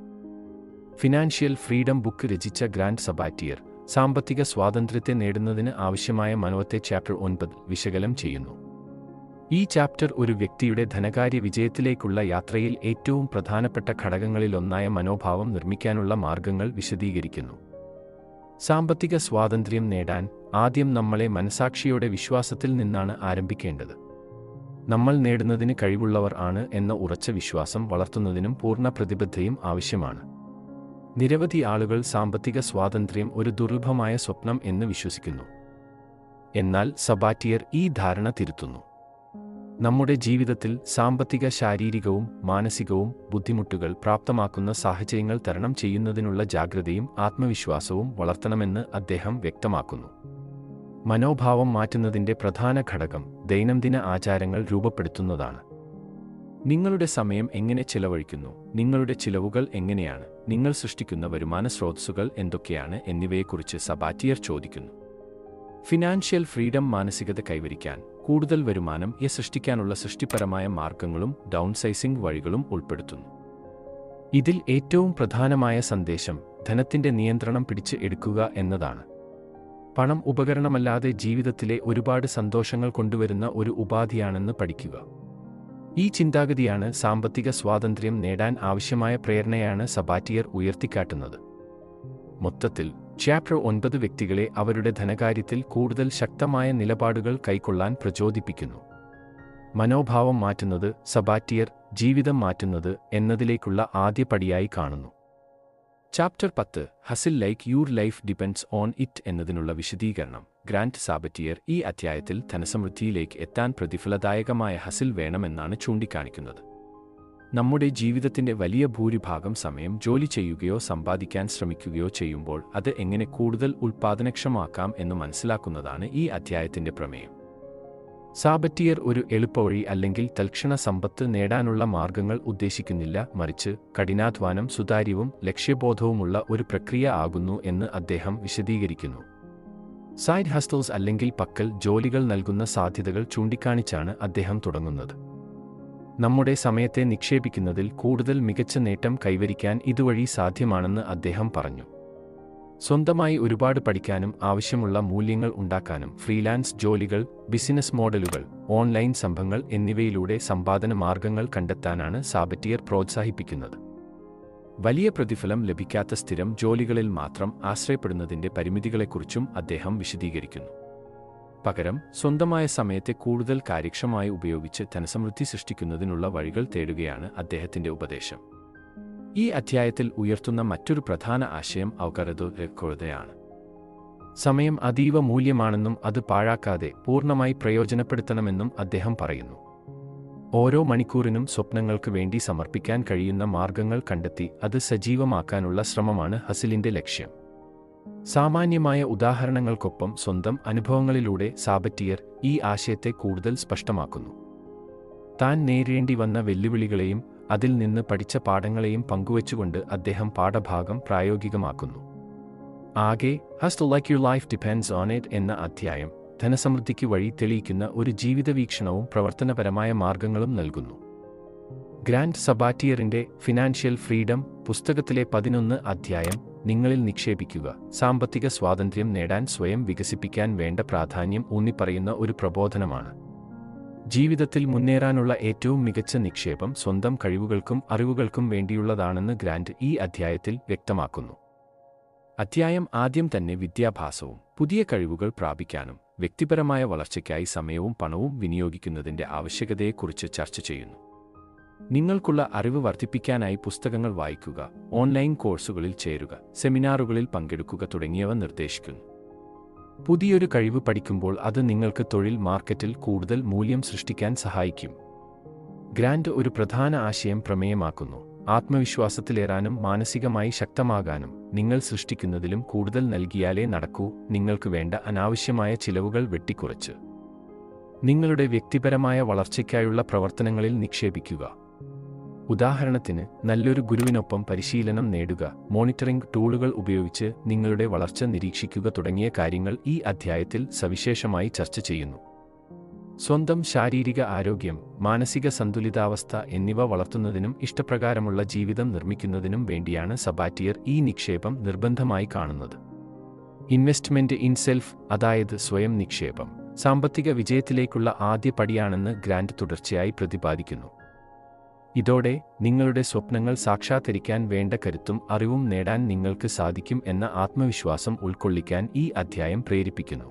ഫിനാൻഷ്യൽ ഫ്രീഡം ബുക്ക് രചിച്ച ഗ്രാന്റ് സബാറ്റിയർ സാമ്പത്തിക സ്വാതന്ത്ര്യത്തെ നേടുന്നതിന് ആവശ്യമായ മനോവത്തെ ചാപ്റ്റർ 9 വിശകലനം ചെയ്യുന്നു. ഈ ചാപ്റ്റർ ഒരു വ്യക്തിയുടെ ധനകാര്യ വിജയത്തിലേക്കുള്ള യാത്രയിൽ ഏറ്റവും പ്രധാനപ്പെട്ട ഘടകങ്ങളിലൊന്നായ മനോഭാവം നിർമ്മിക്കാനുള്ള മാർഗങ്ങൾ വിശദീകരിക്കുന്നു. സാമ്പത്തിക സ്വാതന്ത്ര്യം നേടാൻ ആദ്യം നമ്മളെ മനസാക്ഷിയോടെ വിശ്വാസത്തിൽ നിന്നാണ് ആരംഭിക്കേണ്ടത്. നമ്മൾ നേടുന്നതിന് കഴിവുള്ളവർ ആണ് എന്ന ഉറച്ച വിശ്വാസം വളർത്തുന്നതിനും പൂർണ്ണ പ്രതിബദ്ധതയും ആവശ്യമാണ്. നിരവധി ആളുകൾ സാമ്പത്തിക സ്വാതന്ത്ര്യം ഒരു ദുർലഭമായ സ്വപ്നം എന്ന് വിശ്വസിക്കുന്നു. എന്നാൽ സബാറ്റിയർ ഈ ധാരണ തിരുത്തുന്നു. നമ്മുടെ ജീവിതത്തിൽ സാമ്പത്തിക, ശാരീരികവും മാനസികവും ബുദ്ധിമുട്ടുകൾ പ്രാപ്തമാക്കുന്ന സാഹചര്യങ്ങൾ തരണം ചെയ്യുന്നതിനുള്ള ജാഗ്രതയും ആത്മവിശ്വാസവും വളർത്തണമെന്ന് അദ്ദേഹം വ്യക്തമാക്കുന്നു. മനോഭാവം മാറ്റുന്നതിൻ്റെ പ്രധാന ഘടകം ദൈനംദിന ആചാരങ്ങൾ രൂപപ്പെടുത്തുന്നതാണ്. നിങ്ങളുടെ സമയം എങ്ങനെ ചെലവഴിക്കുന്നു, നിങ്ങളുടെ ചിലവുകൾ എങ്ങനെയാണ്, നിങ്ങൾ സൃഷ്ടിക്കുന്ന വരുമാന സ്രോതസ്സുകൾ എന്തൊക്കെയാണ് എന്നിവയെക്കുറിച്ച് സബാറ്റിയർ ചോദിക്കുന്നു. ഫിനാൻഷ്യൽ ഫ്രീഡം മാനസികത കൈവരിക്കാൻ കൂടുതൽ വരുമാനം സൃഷ്ടിക്കാനുള്ള സൃഷ്ടിപരമായ മാർഗങ്ങളും ഡൗൺസൈസിംഗ് വഴികളും ഉൾപ്പെടുത്തുന്നു. ഇതിൽ ഏറ്റവും പ്രധാനമായ സന്ദേശം ധനത്തിന്റെ നിയന്ത്രണം പിടിച്ച് എടുക്കുക എന്നതാണ്. പണം ഉപകരണമല്ലാതെ ജീവിതത്തിലെ ഒരുപാട് സന്തോഷങ്ങൾ കൊണ്ടുവരുന്ന ഒരു ഉപാധിയാണെന്ന് പഠിക്കുക. ഈ ചിന്താഗതിയാണ് സാമ്പത്തിക സ്വാതന്ത്ര്യം നേടാൻ ആവശ്യമായ പ്രേരണയാണ് സബാറ്റിയർ ഉയർത്തിക്കാട്ടുന്നത്. മൊത്തത്തിൽ ചാപ്റ്റർ 9 വ്യക്തികളെ അവരുടെ ധനകാര്യത്തിൽ കൂടുതൽ ശക്തമായ നിലപാടുകൾ കൈക്കൊള്ളാൻ പ്രചോദിപ്പിക്കുന്നു. മനോഭാവം മാറ്റുന്നത് സബാറ്റിയർ ജീവിതം മാറ്റുന്നത് എന്നതിലേക്കുള്ള ആദ്യ പടിയായി കാണുന്നു. Chapter 10 hustle like your life depends on it എന്നതിനുള്ള വിശദീകരണം. ഗ്രാന്റ് സാബറ്റിയർ ഈ അധ്യായത്തിൽ ധനസമൃദ്ധിയിലേക്ക് എത്താൻ പ്രതിഫലദായകമായ ഹസിൽ വേണമെന്നാണ് ചൂണ്ടിക്കാണിക്കുന്നത്. നമ്മുടെ ജീവിതത്തിന്റെ വലിയ ഭൂരിഭാഗം സമയം ജോലി ചെയ്യുകയോ സമ്പാദിക്കാൻ ശ്രമിക്കുകയോ ചെയ്യുമ്പോൾ അത് എങ്ങനെ കൂടുതൽ ഉൽപ്പാദനക്ഷമമാക്കാം എന്ന് മനസ്സിലാക്കുന്നതാണ് ഈ അധ്യായത്തിന്റെ പ്രമേയം. സാബറ്റിയർ ഒരു എളുപ്പവഴി അല്ലെങ്കിൽ തൽക്ഷണ സമ്പത്ത് നേടാനുള്ള മാർഗങ്ങൾ ഉദ്ദേശിക്കുന്നില്ല, മറിച്ച് കഠിനാധ്വാനം, സുതാര്യവും ലക്ഷ്യബോധവുമുള്ള ഒരു പ്രക്രിയ ആകുന്നു എന്ന് അദ്ദേഹം വിശദീകരിക്കുന്നു. സൈഡ് ഹസ്റ്റൽസ് അല്ലെങ്കിൽ പക്കൽ ജോലികൾ നൽകുന്ന സാധ്യതകൾ ചൂണ്ടിക്കാണിച്ചാണ് അദ്ദേഹം തുടങ്ങുന്നത്. നമ്മുടെ സമയത്തെ നിക്ഷേപിക്കുന്നതിൽ കൂടുതൽ മികച്ച നേട്ടം കൈവരിക്കാൻ ഇതുവഴി സാധ്യമാണെന്ന് അദ്ദേഹം പറഞ്ഞു. സ്വന്തമായി ഒരുപാട് പഠിക്കാനും ആവശ്യമുള്ള മൂല്യങ്ങൾ ഉണ്ടാക്കാനും ഫ്രീലാൻസ് ജോലികൾ, ബിസിനസ് മോഡലുകൾ, ഓൺലൈൻ സംരംഭങ്ങൾ എന്നിവയിലൂടെ സമ്പാദന മാർഗങ്ങൾ കണ്ടെത്താനാണ് സാബറ്റിയർ പ്രോത്സാഹിപ്പിക്കുന്നത്. വലിയ പ്രതിഫലം ലഭിക്കാത്ത സ്ഥിരം ജോലികളിൽ മാത്രം ആശ്രയപ്പെടുന്നതിൻ്റെ പരിമിതികളെക്കുറിച്ചും അദ്ദേഹം വിശദീകരിക്കുന്നു. പകരം സ്വന്തമായ സമയത്തെ കൂടുതൽ കാര്യക്ഷമമായി ഉപയോഗിച്ച് ധനസമൃദ്ധി സൃഷ്ടിക്കുന്നതിനുള്ള വഴികൾ തേടുകയാണ് അദ്ദേഹത്തിൻ്റെ ഉപദേശം. ഈ അധ്യായത്തിൽ ഉയർത്തുന്ന മറ്റൊരു പ്രധാന ആശയം അവകരതയാണ്. സമയം അതീവ മൂല്യമാണെന്നും അത് പാഴാക്കാതെ പൂർണ്ണമായി പ്രയോജനപ്പെടുത്തണമെന്നും അദ്ദേഹം പറയുന്നു. ഓരോ മണിക്കൂറിനും സ്വപ്നങ്ങൾക്ക് വേണ്ടി സമർപ്പിക്കാൻ കഴിയുന്ന മാർഗങ്ങൾ കണ്ടെത്തി അത് സജീവമാക്കാനുള്ള ശ്രമമാണ് ഹസിലിന്റെ ലക്ഷ്യം. സാമാന്യമായ ഉദാഹരണങ്ങൾക്കൊപ്പം സ്വന്തം അനുഭവങ്ങളിലൂടെ സാബറ്റിയർ ഈ ആശയത്തെ കൂടുതൽ സ്പഷ്ടമാക്കുന്നു. താൻ നേരിടേണ്ടി വന്ന വെല്ലുവിളികളെയും അതിൽ നിന്ന് പഠിച്ച പാഠങ്ങളെയും പങ്കുവച്ചുകൊണ്ട് അദ്ദേഹം പാഠഭാഗം പ്രായോഗികമാക്കുന്നു. ആകെ hustle like your life depends on it എന്ന അധ്യായം ധനസമൃദ്ധിക്ക് വഴി തെളിയിക്കുന്ന ഒരു ജീവിതവീക്ഷണവും പ്രവർത്തനപരമായ മാർഗങ്ങളും നൽകുന്നു. ഗ്രാൻഡ് സബാറ്റിയറിന്റെ ഫിനാൻഷ്യൽ ഫ്രീഡം പുസ്തകത്തിലെ 11 അധ്യായം നിങ്ങളിൽ നിക്ഷേപിക്കുക, സാമ്പത്തിക സ്വാതന്ത്ര്യം നേടാൻ സ്വയം വികസിപ്പിക്കാൻ വേണ്ട പ്രാധാന്യം ഊന്നിപ്പറയുന്ന ഒരു പ്രബോധനമാണ്. ജീവിതത്തിൽ മുന്നേറാനുള്ള ഏറ്റവും മികച്ച നിക്ഷേപം സ്വന്തം കഴിവുകൾക്കും അറിവുകൾക്കും വേണ്ടിയുള്ളതാണെന്ന് ഗ്രാൻഡ് ഈ അധ്യായത്തിൽ വ്യക്തമാക്കുന്നു. അധ്യായം ആദ്യം തന്നെ വിദ്യാഭ്യാസവും പുതിയ കഴിവുകൾ പ്രാപിക്കാനും വ്യക്തിപരമായ വളർച്ചയ്ക്കായി സമയവും പണവും വിനിയോഗിക്കുന്നതിന്റെ ആവശ്യകതയെക്കുറിച്ച് ചർച്ച ചെയ്യുന്നു. നിങ്ങൾക്കുള്ള അറിവ് വർദ്ധിപ്പിക്കാനായി പുസ്തകങ്ങൾ വായിക്കുക, ഓൺലൈൻ കോഴ്സുകളിൽ ചേരുക, സെമിനാറുകളിൽ പങ്കെടുക്കുക തുടങ്ങിയവ നിർദ്ദേശിക്കുന്നു. പുതിയൊരു കഴിവ് പഠിക്കുമ്പോൾ അത് നിങ്ങൾക്ക് തൊഴിൽ മാർക്കറ്റിൽ കൂടുതൽ മൂല്യം സൃഷ്ടിക്കാൻ സഹായിക്കും. ഗ്രാൻഡ് ഒരു പ്രധാന ആശയം പ്രമേയമാക്കുന്നു: ആത്മവിശ്വാസത്തിലേറാനും മാനസികമായി ശക്തമാകാനും നിങ്ങൾ സൃഷ്ടിക്കുന്നതിലും കൂടുതൽ നൽകിയാലേ നടക്കൂ. നിങ്ങൾക്ക് വേണ്ട അനാവശ്യമായ ചിലവുകൾ വെട്ടിക്കുറച്ച് നിങ്ങളുടെ വ്യക്തിപരമായ വളർച്ചയ്ക്കായുള്ള പ്രവർത്തനങ്ങളിൽ നിക്ഷേപിക്കുക. ഉദാഹരണത്തിന്, നല്ലൊരു ഗുരുവിനൊപ്പം പരിശീലനം നേടുക, മോണിറ്ററിംഗ് ടൂളുകൾ ഉപയോഗിച്ച് നിങ്ങളുടെ വളർച്ച നിരീക്ഷിക്കുക തുടങ്ങിയ കാര്യങ്ങൾ ഈ അധ്യായത്തിൽ സവിശേഷമായി ചർച്ച ചെയ്യുന്നു. സ്വന്തം ശാരീരിക ആരോഗ്യം, മാനസിക സന്തുലിതാവസ്ഥ എന്നിവ വളർത്തുന്നതിനും ഇഷ്ടപ്രകാരമുള്ള ജീവിതം നിർമ്മിക്കുന്നതിനും വേണ്ടിയാണ് സബാറ്റിയർ ഈ നിക്ഷേപം നിർബന്ധമായി കാണുന്നത്. ഇൻവെസ്റ്റ്മെന്റ് ഇൻ സെൽഫ്, അതായത് സ്വയം നിക്ഷേപം, സാമ്പത്തിക വിജയത്തിലേക്കുള്ള ആദ്യ പടിയാണെന്ന് ഗ്രാൻഡ് തുടർച്ചയായി പ്രതിപാദിക്കുന്നു. ഇതോടെ നിങ്ങളുടെ സ്വപ്നങ്ങൾ സാക്ഷാത്കരിക്കാൻ വേണ്ട കരുത്തും അറിവും നേടാൻ നിങ്ങൾക്ക് സാധിക്കും എന്ന ആത്മവിശ്വാസം ഉൾക്കൊള്ളിക്കാൻ ഈ അധ്യായം പ്രേരിപ്പിക്കുന്നു.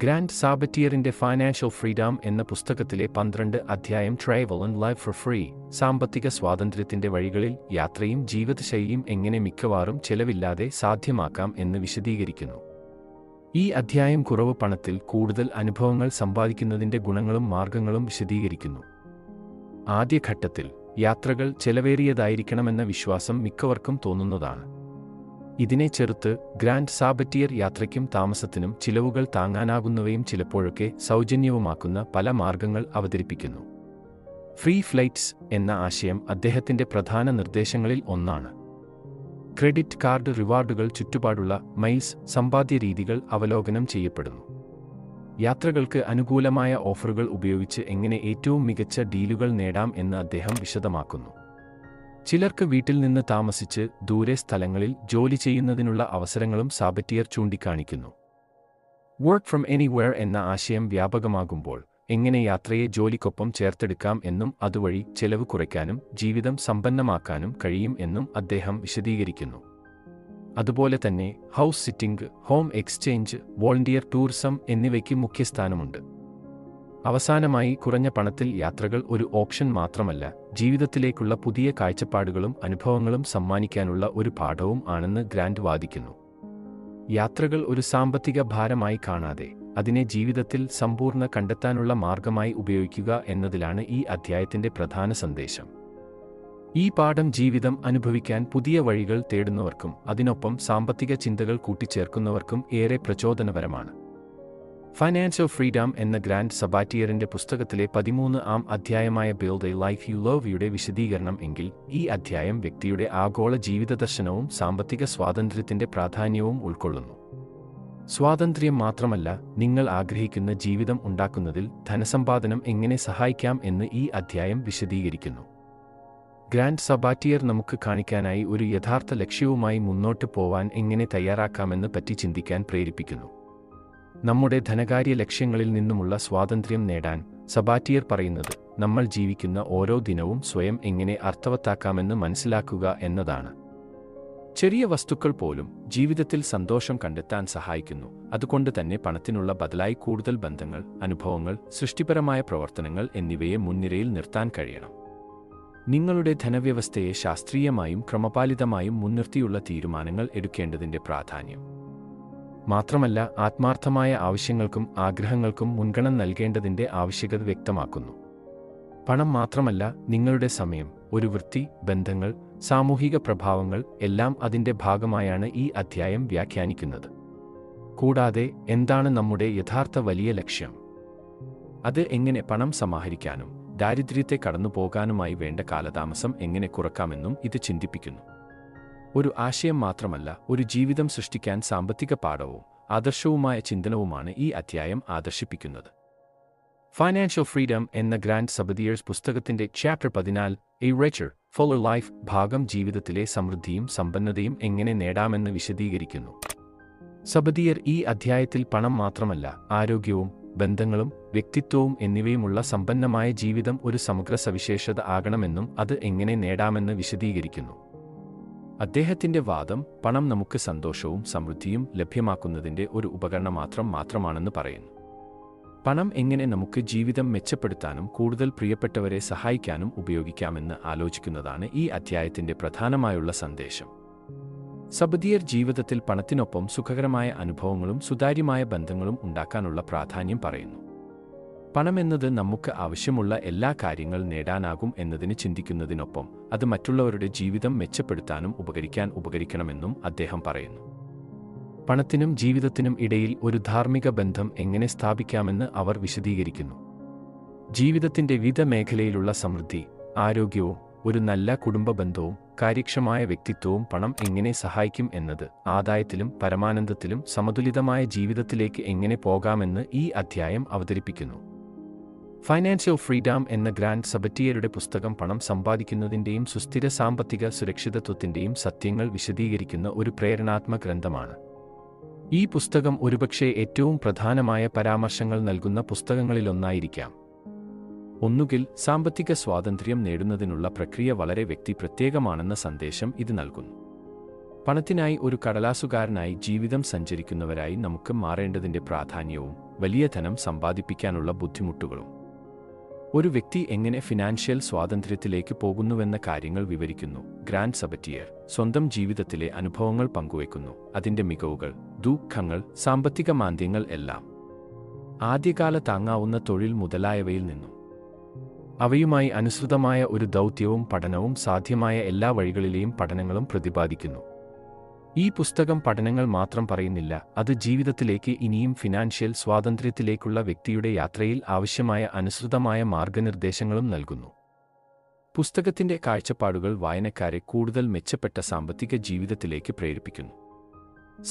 ഗ്രാൻഡ് സാബറ്റിയറിന്റെ ഫൈനാൻഷ്യൽ ഫ്രീഡം എന്ന പുസ്തകത്തിലെ 12 അധ്യായം travel and life for free, സാമ്പത്തിക സ്വാതന്ത്ര്യത്തിന്റെ വഴികളിൽ യാത്രയും ജീവിതശൈലിയും എങ്ങനെ മിക്കവാറും ചെലവില്ലാതെ സാധ്യമാക്കാം എന്ന് വിശദീകരിക്കുന്നു. ഈ അധ്യായം കുറവ് പണത്തിൽ കൂടുതൽ അനുഭവങ്ങൾ സമ്പാദിക്കുന്നതിന്റെ ഗുണങ്ങളും മാർഗങ്ങളും വിശദീകരിക്കുന്നു. ആദ്യഘട്ടത്തിൽ യാത്രകൾ ചെലവേറിയതായിരിക്കണമെന്ന വിശ്വാസം മിക്കവർക്കും തോന്നുന്നതാണ്. ഇതിനെ ചെറുത്ത് ഗ്രാൻഡ് സാബറ്റിയർ യാത്രയ്ക്കും താമസത്തിനും ചിലവുകൾ താങ്ങാനാകുന്നവയും ചിലപ്പോഴൊക്കെ സൗജന്യവുമാക്കുന്ന പല മാർഗങ്ങൾ അവതരിപ്പിക്കുന്നു. ഫ്രീ ഫ്ലൈറ്റ്സ് എന്ന ആശയം അദ്ദേഹത്തിന്റെ പ്രധാന നിർദ്ദേശങ്ങളിൽ ഒന്നാണ്. ക്രെഡിറ്റ് കാർഡ് റിവാർഡുകൾ, ചുറ്റുപാടുള്ള മൈൽസ്, സമ്പാദ്യ രീതികൾ അവലോകനം ചെയ്യപ്പെടുന്നു. യാത്രകൾക്ക് അനുകൂലമായ ഓഫറുകൾ ഉപയോഗിച്ച് എങ്ങനെ ഏറ്റവും മികച്ച ഡീലുകൾ നേടാം എന്ന് അദ്ദേഹം വിശദമാക്കുന്നു. ചിലർക്ക് വീട്ടിൽ നിന്ന് താമസിച്ച് ദൂരെ സ്ഥലങ്ങളിൽ ജോലി ചെയ്യുന്നതിനുള്ള അവസരങ്ങളും സാബറ്റിയർ ചൂണ്ടിക്കാണിക്കുന്നു. വർക്ക് ഫ്രം എനിവെയർ എന്ന ആശയം വ്യാപകമാകുമ്പോൾ എങ്ങനെ യാത്രയെ ജോലിക്കൊപ്പം ചേർത്തെടുക്കാം എന്നും അതുവഴി ചെലവ് കുറയ്ക്കാനും ജീവിതം സമ്പന്നമാക്കാനും കഴിയും എന്നും അദ്ദേഹം വിശദീകരിക്കുന്നു. അതുപോലെ തന്നെ house sitting, home exchange, volunteer tourism എന്നിവയ്ക്ക് മുഖ്യസ്ഥാനമുണ്ട്. അവസാനമായി, കുറഞ്ഞ പണത്തിൽ യാത്രകൾ ഒരു ഓപ്ഷൻ മാത്രമല്ല, ജീവിതത്തിലേക്കുള്ള പുതിയ കാഴ്ചപ്പാടുകളും അനുഭവങ്ങളും സമ്മാനിക്കാനുള്ള ഒരു പാഠവും ആണെന്ന് ഗ്രാൻഡ് വാദിക്കുന്നു. യാത്രകൾ ഒരു സാമ്പത്തിക ഭാരമായി കാണാതെ അതിനെ ജീവിതത്തിൽ സമ്പൂർണ്ണ കണ്ടെത്താനുള്ള മാർഗമായി ഉപയോഗിക്കുക എന്നതിലാണ് ഈ അധ്യായത്തിന്റെ പ്രധാന സന്ദേശം. ഈ പാഠം ജീവിതം അനുഭവിക്കാൻ പുതിയ വഴികൾ തേടുന്നവർക്കും അതിനൊപ്പം സാമ്പത്തിക ചിന്തകൾ കൂട്ടിച്ചേർക്കുന്നവർക്കും ഏറെ പ്രചോദനപരമാണ്. ഫൈനാൻഷ്യൽ ഫ്രീഡം എന്ന ഗ്രാൻഡ് സബാറ്റിയറിന്റെ പുസ്തകത്തിലെ 13-ാം അധ്യായമായ build a life you love വിശദീകരണം എങ്കിൽ ഈ അധ്യായം വ്യക്തിയുടെ ആഗോള ജീവിതദർശനവും സാമ്പത്തിക സ്വാതന്ത്ര്യത്തിന്റെ പ്രാധാന്യവും ഉൾക്കൊള്ളുന്നു. സ്വാതന്ത്ര്യം മാത്രമല്ല, നിങ്ങൾ ആഗ്രഹിക്കുന്ന ജീവിതം ഉണ്ടാക്കുന്നതിൽ ധനസമ്പാദനം എങ്ങനെ സഹായിക്കാം എന്ന് ഈ അധ്യായം വിശദീകരിക്കുന്നു. ഗ്രാൻഡ് സബാറ്റിയർ നമുക്ക് കാണിക്കാനായി ഒരു യഥാർത്ഥ ലക്ഷ്യവുമായി മുന്നോട്ട് പോവാൻ എങ്ങനെ തയ്യാറാക്കാമെന്ന് പറ്റി ചിന്തിക്കാൻ പ്രേരിപ്പിക്കുന്നു. നമ്മുടെ ധനകാര്യ ലക്ഷ്യങ്ങളിൽ നിന്നുമുള്ള സ്വാതന്ത്ര്യം നേടാൻ സബാറ്റിയർ പറയുന്നത് നമ്മൾ ജീവിക്കുന്ന ഓരോ ദിനവും സ്വയം എങ്ങനെ അർത്ഥവത്താക്കാമെന്ന് മനസ്സിലാക്കുക എന്നതാണ്. ചെറിയ വസ്തുക്കൾ പോലും ജീവിതത്തിൽ സന്തോഷം കണ്ടെത്താൻ സഹായിക്കുന്നു. അതുകൊണ്ട് തന്നെ പണത്തിനുള്ള ബദലായി കൂടുതൽ ബന്ധങ്ങൾ, അനുഭവങ്ങൾ, സൃഷ്ടിപരമായ പ്രവർത്തനങ്ങൾ എന്നിവയെ മുൻനിരയിൽ നിർത്താൻ കഴിയണം. നിങ്ങളുടെ ധനവ്യവസ്ഥയെ ശാസ്ത്രീയമായും ക്രമപാലിതമായും മുൻനിർത്തിയുള്ള തീരുമാനങ്ങൾ എടുക്കേണ്ടതിന്റെ പ്രാധാന്യം. മാത്രമല്ല, ആത്മാർത്ഥമായ ആവശ്യങ്ങൾക്കും ആഗ്രഹങ്ങൾക്കും മുൻഗണന നൽകേണ്ടതിന്റെ ആവശ്യകത വ്യക്തമാക്കുന്നു. പണം മാത്രമല്ല, നിങ്ങളുടെ സമയം, ഒരു വൃത്തി, ബന്ധങ്ങൾ, സാമൂഹിക പ്രഭാവങ്ങൾ എല്ലാം അതിന്റെ ഭാഗമായാണ് ഈ അധ്യായം വ്യാഖ്യാനിക്കുന്നത്. കൂടാതെ, എന്താണ് നമ്മുടെ യഥാർത്ഥ വലിയ ലക്ഷ്യം? അത് എങ്ങനെ പണം സമാഹരിക്കാനും ദാരിദ്ര്യത്തെ കടന്നുപോകാനുമായി വേണ്ട കാലതാമസം എങ്ങനെ കുറക്കാമെന്നും ഇത് ചിന്തിപ്പിക്കുന്നു. ഒരു ആശയം മാത്രമല്ല, ഒരു ജീവിതം സൃഷ്ടിക്കാൻ സാമ്പത്തിക പാഠവും ആദർശവുമായ ചിന്തനവുമാണ് ഈ അധ്യായം ആദർശിപ്പിക്കുന്നത്. ഫൈനാൻഷ്യൽ ഫ്രീഡം എന്ന ഗ്രാൻഡ് സബതിയേഴ്സ് പുസ്തകത്തിന്റെ chapter 14 A richer Fuller life ഭാഗം ജീവിതത്തിലെ സമൃദ്ധിയും സമ്പന്നതയും എങ്ങനെ നേടാമെന്ന് വിശദീകരിക്കുന്നു. സബതിയർ ഈ അധ്യായത്തിൽ പണം മാത്രമല്ല, ആരോഗ്യവും ബന്ധങ്ങളും വ്യക്തിത്വവും എന്നിവയുമുള്ള സമ്പന്നമായ ജീവിതം ഒരു സമഗ്ര സവിശേഷത ആകണമെന്നും അത് എങ്ങനെ നേടാമെന്ന് വിശദീകരിക്കുന്നു. അദ്ദേഹത്തിന്റെ വാദം പണം നമുക്ക് സന്തോഷവും സമൃദ്ധിയും ലഭ്യമാക്കുന്നതിന്റെ ഒരു ഉപകരണം മാത്രമാണെന്ന് പറയുന്നു. പണം എങ്ങനെ നമുക്ക് ജീവിതം മെച്ചപ്പെടുത്താനും കൂടുതൽ പ്രിയപ്പെട്ടവരെ സഹായിക്കാനും ഉപയോഗിക്കാമെന്ന് ആലോചിക്കുന്നതാണ് ഈ അധ്യായത്തിന്റെ പ്രധാനമായുള്ള സന്ദേശം. സബതിയർ ജീവിതത്തിൽ പണത്തിനൊപ്പം സുഖകരമായ അനുഭവങ്ങളും സുതാര്യമായ ബന്ധങ്ങളും ഉണ്ടാക്കാനുള്ള പ്രാധാന്യം പറയുന്നു. പണമെന്നത് നമുക്ക് ആവശ്യമുള്ള എല്ലാ കാര്യങ്ങൾ നേടാനാകും എന്നതിന് ചിന്തിക്കുന്നതിനൊപ്പം അത് മറ്റുള്ളവരുടെ ജീവിതം മെച്ചപ്പെടുത്താനും ഉപകരിക്കണമെന്നും അദ്ദേഹം പറയുന്നു. പണത്തിനും ജീവിതത്തിനും ഇടയിൽ ഒരു ധാർമ്മിക ബന്ധം എങ്ങനെ സ്ഥാപിക്കാമെന്ന് അവർ വിശദീകരിക്കുന്നു. ജീവിതത്തിന്റെ വിവിധ മേഖലയിലുള്ള സമൃദ്ധി, ആരോഗ്യവും ഒരു നല്ല കുടുംബ ബന്ധവും കാര്യക്ഷമമായ വ്യക്തിത്വവും പണം എങ്ങനെ സഹായിക്കും എന്നത് ആദായത്തിലും പരമാനന്ദത്തിലും സമതുലിതമായ ജീവിതത്തിലേക്ക് എങ്ങനെ പോകാമെന്ന് ഈ അധ്യായം അവതരിപ്പിക്കുന്നു. ഫൈനാൻഷ്യൽ ഫ്രീഡം എന്ന ഗ്രാൻഡ് സബറ്റിയറുടെ പുസ്തകം പണം സമ്പാദിക്കുന്നതിൻ്റെയും സുസ്ഥിര സാമ്പത്തിക സുരക്ഷിതത്വത്തിൻ്റെയും സത്യങ്ങൾ വിശദീകരിക്കുന്ന ഒരു പ്രേരണാത്മക ഗ്രന്ഥമാണ്. ഈ പുസ്തകം ഒരുപക്ഷേ ഏറ്റവും പ്രധാനമായ പരാമർശങ്ങൾ നൽകുന്ന പുസ്തകങ്ങളിലൊന്നായിരിക്കാം. ഒന്നുകിൽ സാമ്പത്തിക സ്വാതന്ത്ര്യം നേടുന്നതിനുള്ള പ്രക്രിയ വളരെ വ്യക്തിപ്രത്യേകമാണെന്ന സന്ദേശം ഇത് നൽകുന്നു. പണത്തിനായി ഒരു കടലാസുകാരനായി ജീവിതം സഞ്ചരിക്കുന്നവരായി നമുക്ക് മാറേണ്ടതിൻ്റെ പ്രാധാന്യവും വലിയ ധനം സമ്പാദിപ്പിക്കാനുള്ള ബുദ്ധിമുട്ടുകളും ഒരു വ്യക്തി എങ്ങനെ ഫിനാൻഷ്യൽ സ്വാതന്ത്ര്യത്തിലേക്ക് പോകുന്നുവെന്ന കാര്യങ്ങൾ വിവരിക്കുന്നു. ഗ്രാൻഡ് സബറ്റിയർ സ്വന്തം ജീവിതത്തിലെ അനുഭവങ്ങൾ പങ്കുവയ്ക്കുന്നു, അതിൻ്റെ മികവുകൾ, ദുഃഖങ്ങൾ, സാമ്പത്തിക മാന്ദ്യങ്ങൾ എല്ലാം. ആദ്യകാല താങ്ങാവുന്ന തൊഴിൽ മുതലായവയിൽ നിന്നും അവയുമായി അനുസൃതമായ ഒരു ദൗത്യവും പഠനവും സാധ്യമായ എല്ലാ വഴികളിലെയും പഠനങ്ങളും പ്രതിപാദിക്കുന്നു. ഈ പുസ്തകം പഠനങ്ങൾ മാത്രം പറയുന്നില്ല, അത് ജീവിതത്തിലേക്ക് ഇനിയും ഫിനാൻഷ്യൽ സ്വാതന്ത്ര്യത്തിലേക്കുള്ള വ്യക്തിയുടെ യാത്രയിൽ ആവശ്യമായ അനുസൃതമായ മാർഗനിർദ്ദേശങ്ങളും നൽകുന്നു. പുസ്തകത്തിന്റെ കാഴ്ചപ്പാടുകൾ വായനക്കാരെ കൂടുതൽ മെച്ചപ്പെട്ട സാമ്പത്തിക ജീവിതത്തിലേക്ക് പ്രേരിപ്പിക്കുന്നു.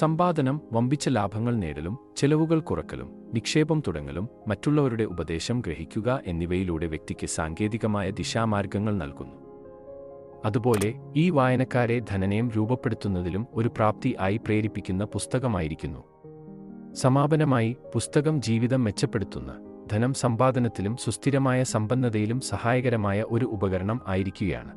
സമ്പാദനം, വമ്പിച്ച ലാഭങ്ങൾ നേടലും ചെലവുകൾ കുറക്കലും നിക്ഷേപം തുടങ്ങലും മറ്റുള്ളവരുടെ ഉപദേശം ഗ്രഹിക്കുക എന്നിവയിലൂടെ വ്യക്തിക്ക് സാങ്കേതികമായ ദിശാമാർഗങ്ങൾ നൽകുന്നു. അതുപോലെ ഈ വായനക്കാരെ ധനനയം രൂപപ്പെടുത്തുന്നതിലും ഒരു പ്രാപ്തി ആയി പ്രേരിപ്പിക്കുന്ന പുസ്തകമായിരിക്കുന്നു. സമാപനമായി, പുസ്തകം ജീവിതം മെച്ചപ്പെടുത്തുന്ന ധനം സമ്പാദനത്തിലും സുസ്ഥിരമായ സമ്പന്നതയിലും സഹായകരമായ ഒരു ഉപകരണം ആയിരിക്കുകയാണ്.